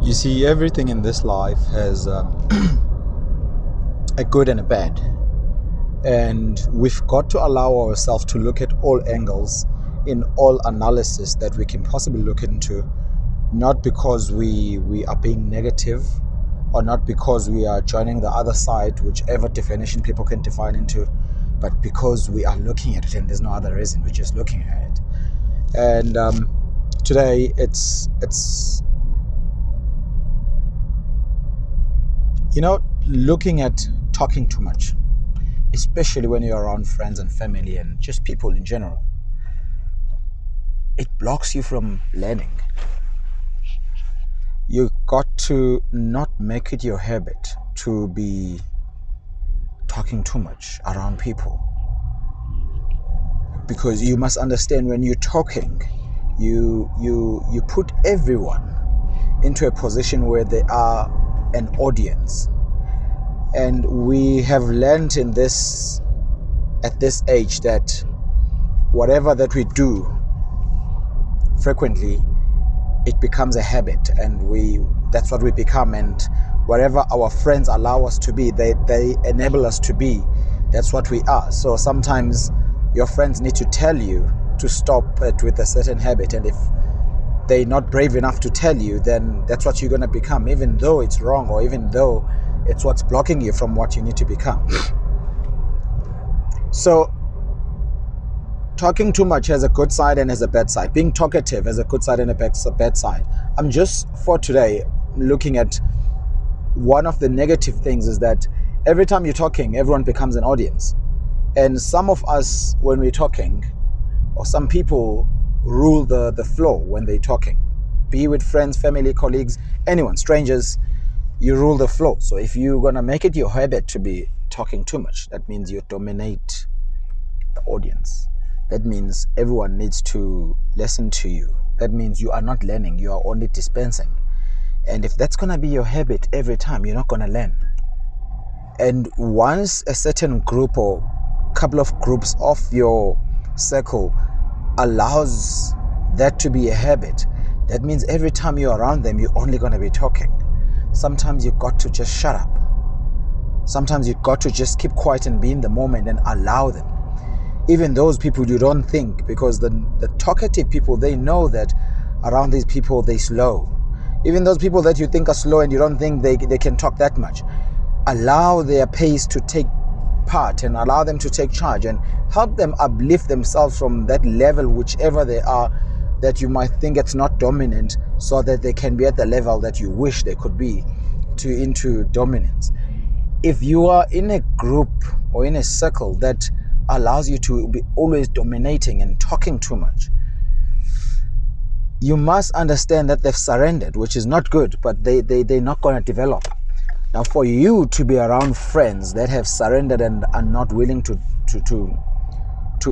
You see, everything in this life has a good and a bad. And we've got to allow ourselves to look at all angles in all analysis that we can possibly look into, not because we are being negative or not because we are joining the other side, whichever definition people can define into, but because we are looking at it and there's no other reason. We're just looking at it. And today it's looking at talking too much, especially when you're around friends and family and just people in general. It blocks you from learning. You got to not make it your habit to be talking too much around people, because you must understand, when you're talking, you put everyone into a position where they are an audience. And we have learned at this age that whatever that we do frequently, it becomes a habit, and that's what we become. And whatever our friends allow us to be, they enable us to be. That's what we are. So sometimes your friends need to tell you to stop it with a certain habit, and if they're not brave enough to tell you, then that's what you're going to become, even though it's wrong, or even though it's what's blocking you from what you need to become. So talking too much has a good side and has a bad side. Being talkative has a good side and a bad side. I'm just, for today, looking at one of the negative things is that every time you're talking, everyone becomes an audience. And some of us, when we're talking, or some people rule the flow when they're talking. Be with friends, family, colleagues, anyone, strangers, you rule the flow. So if you're going to make it your habit to be talking too much, that means you dominate the audience. That means everyone needs to listen to you. That means you are not learning, you are only dispensing. And if that's going to be your habit every time, you're not going to learn. And once a certain group or couple of groups of your circle allows that to be a habit, that means every time you're around them, you're only going to be talking. Sometimes you've got to just shut up. Sometimes you've got to just keep quiet and be in the moment and allow them. Even those people you don't think, because the talkative people, they know that around these people, they're slow. Even those people that you think are slow and you don't think they can talk that much, allow their pace to take part and allow them to take charge and help them uplift themselves from that level, whichever they are, that you might think it's not dominant, so that they can be at the level that you wish they could be, into dominance. If you are in a group or in a circle that allows you to be always dominating and talking too much, you must understand that they've surrendered, which is not good, but they're not going to develop. Now, for you to be around friends that have surrendered and are not willing to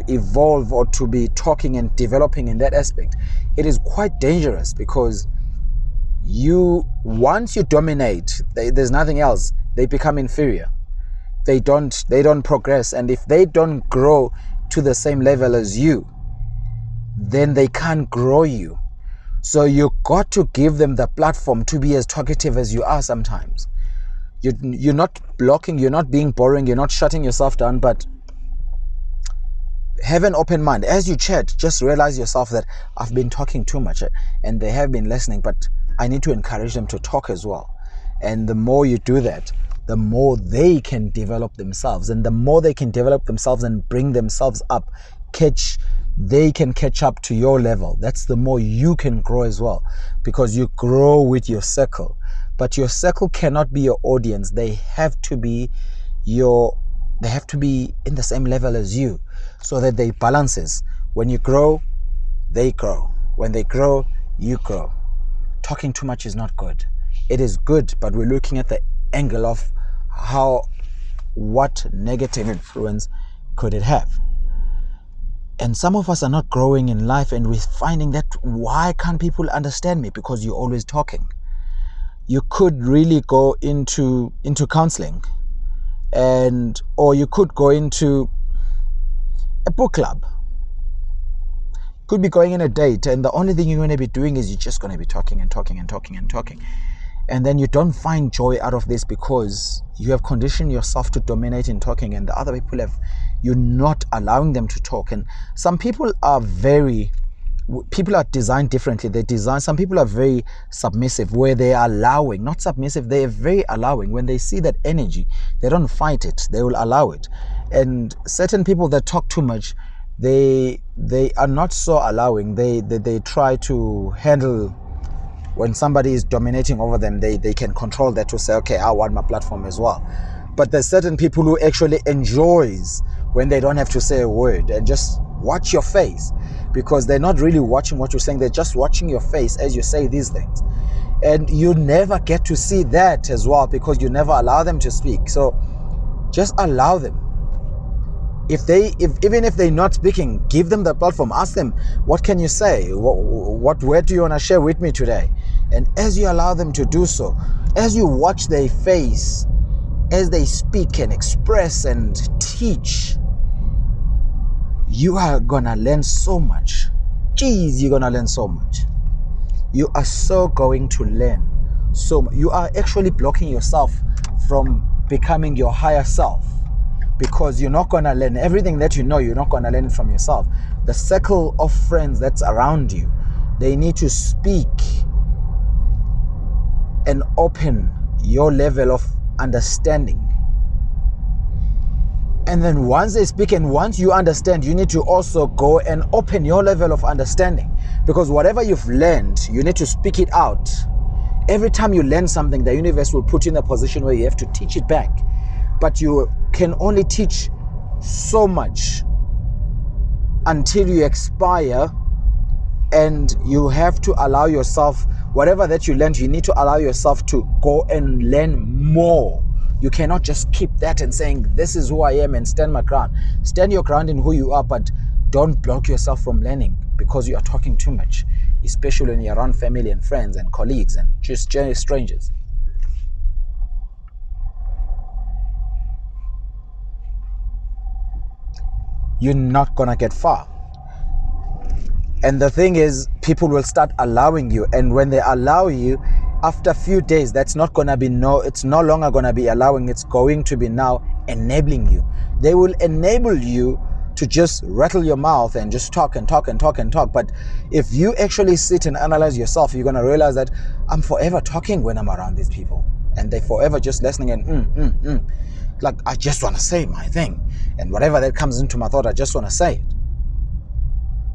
evolve or to be talking and developing in that aspect, it is quite dangerous, because once you dominate, there's nothing else. They become inferior. They don't progress, and if they don't grow to the same level as you, then they can't grow you. So you got to give them the platform to be as talkative as you are sometimes. You're not blocking, you're not being boring, you're not shutting yourself down, but have an open mind. As you chat, just realize yourself that I've been talking too much and they have been listening, but I need to encourage them to talk as well. And the more you do that, the more they can develop themselves. And the more they can develop themselves and bring themselves up, they can catch up to your level. That's the more you can grow as well, because you grow with your circle. But your circle cannot be your audience. They have to be in the same level as you, so that they balances. When you grow, they grow. When they grow, you grow. Talking too much is not good. It is good, but we're looking at the angle of what negative influence could it have. And some of us are not growing in life, and we're finding that, why can't people understand me? Because you're always talking. You could really go into counseling, or you could go into a book club. Could be going on a date, and the only thing you're going to be doing is you're just going to be talking and talking and talking and talking. And then you don't find joy out of this because you have conditioned yourself to dominate in talking, and the other people you're not allowing them to talk. And some people are designed differently. Some people are very submissive, where they are allowing, not submissive, they are very allowing. When they see that energy, they don't fight it, they will allow it. And certain people that talk too much, they are not so allowing. They try to handle. When somebody is dominating over them, they can control that to say, okay, I want my platform as well. But there's certain people who actually enjoys when they don't have to say a word and just watch your face, because they're not really watching what you're saying. They're just watching your face as you say these things. And you never get to see that as well, because you never allow them to speak. So just allow them. Even if they're not speaking, give them the platform. Ask them, what can you say? What word do you want to share with me today? And as you allow them to do so, as you watch their face, as they speak and express and teach, you are gonna learn so much. Jeez, you're gonna learn so much. You are so going to learn so much. You are actually blocking yourself from becoming your higher self, because you're not going to learn everything that you know. You're not going to learn it from yourself. The circle of friends that's around you, they need to speak and open your level of understanding. And then once they speak and once you understand, you need to also go and open your level of understanding, because whatever you've learned, you need to speak it out. Every time you learn something, the universe will put you in a position where you have to teach it back. But you can only teach so much until you expire, and you have to allow yourself, whatever that you learned, you need to allow yourself to go and learn more. You cannot just keep that and saying, this is who I am, and stand my ground. Stand your ground in who you are, but don't block yourself from learning because you are talking too much, especially when you're around family and friends and colleagues and just strangers. You're not gonna get far. And the thing is, people will start allowing you, and when they allow you, after a few days, it's no longer gonna be allowing, it's going to be now enabling you. They will enable you to just rattle your mouth and just talk and talk and talk and talk. But if you actually sit and analyze yourself, you're gonna realize that I'm forever talking when I'm around these people, and they're forever just listening and like, I just want to say my thing, and whatever that comes into my thought, I just want to say it.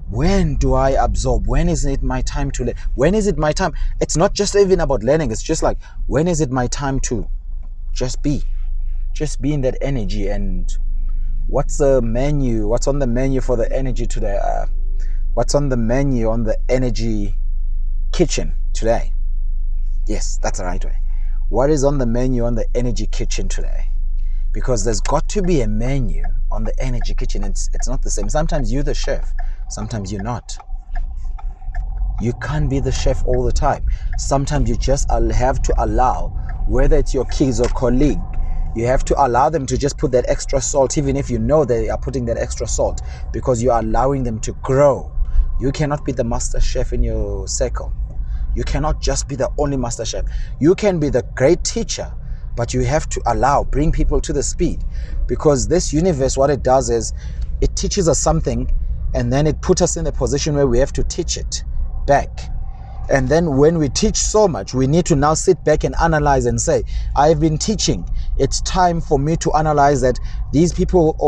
When do I absorb? When is it my time to learn? When is it my time? It's not just even about learning. It's just like, when is it my time to just be in that energy? And what's the menu? What's on the menu for the energy today? What's on the menu on the energy kitchen today? Yes, that's the right way. What is on the menu on the energy kitchen today? Because there's got to be a menu on the energy kitchen. It's not the same. Sometimes you're the chef, sometimes you're not. You can't be the chef all the time. Sometimes you just have to allow, whether it's your kids or colleague, you have to allow them to just put that extra salt, even if you know they are putting that extra salt, because you're allowing them to grow. You cannot be the master chef in your circle. You cannot just be the only master chef. You can be the great teacher, but you have to bring people to the speed, because this universe, what it does is it teaches us something, and then it puts us in a position where we have to teach it back. And then when we teach so much, we need to now sit back and analyze and say, I've been teaching. It's time for me to analyze that these people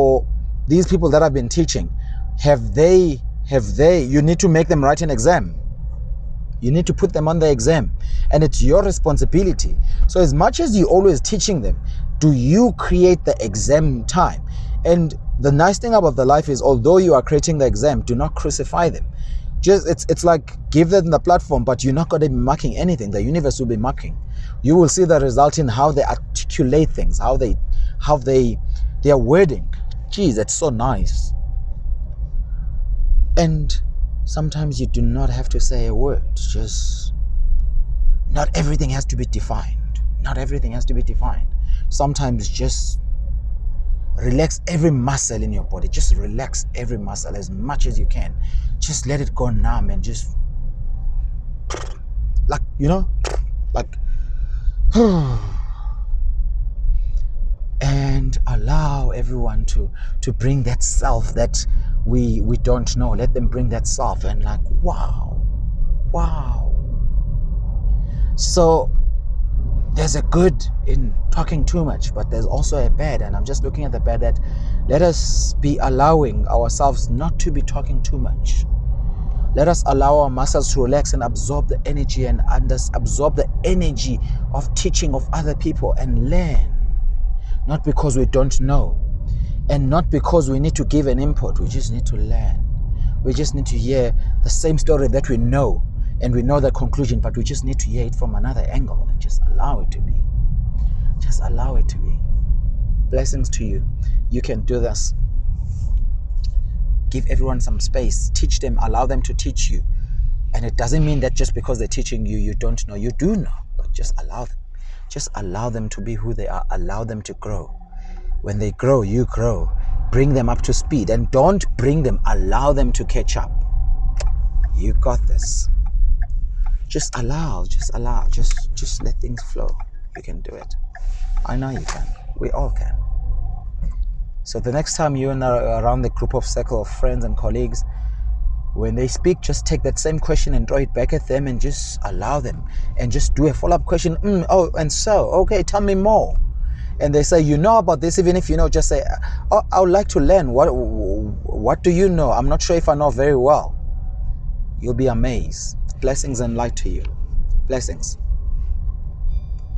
that I've been teaching, you need to make them write an exam. You need to put them on the exam, and it's your responsibility. So as much as you're always teaching them, do you create the exam time? And the nice thing about the life is, although you are creating the exam, do not crucify them. Just it's like, give them the platform, but you're not going to be marking anything. The universe will be marking. You will see the result in how they articulate things, how their wording. Geez, that's so nice. And sometimes you do not have to say a word. Just, not everything has to be defined. Not everything has to be defined. Sometimes just relax every muscle in your body. Just relax every muscle as much as you can. Just let it go numb and just, like And allow everyone to bring that self that we don't know. Let them bring that self, and like, wow. So there's a good in talking too much, but there's also a bad, and I'm just looking at the bad, that let us be allowing ourselves not to be talking too much. Let us allow our muscles to relax and absorb the energy and absorb the energy of teaching of other people and learn. Not because we don't know, and not because we need to give an input. We just need to learn. We just need to hear the same story that we know, and we know the conclusion, but we just need to hear it from another angle and just allow it to be. Just allow it to be. Blessings to you. You can do this. Give everyone some space. Teach them. Allow them to teach you. And it doesn't mean that just because they're teaching you, you don't know. You do know, but just allow them. Just allow them to be who they are. Allow them to grow. When they grow, you grow. Bring them up to speed, and don't bring them. Allow them to catch up. You got this. Just allow. Just let things flow. You can do it. I know you can. We all can. So the next time you're around the group of circle of friends and colleagues, when they speak, just take that same question and throw it back at them, and just allow them, and just do a follow-up question. Okay, tell me more. And they say, you know about this, even if you know, just say, oh, I would like to learn. What do you know? I'm not sure if I know very well. You'll be amazed. Blessings and light to you. Blessings.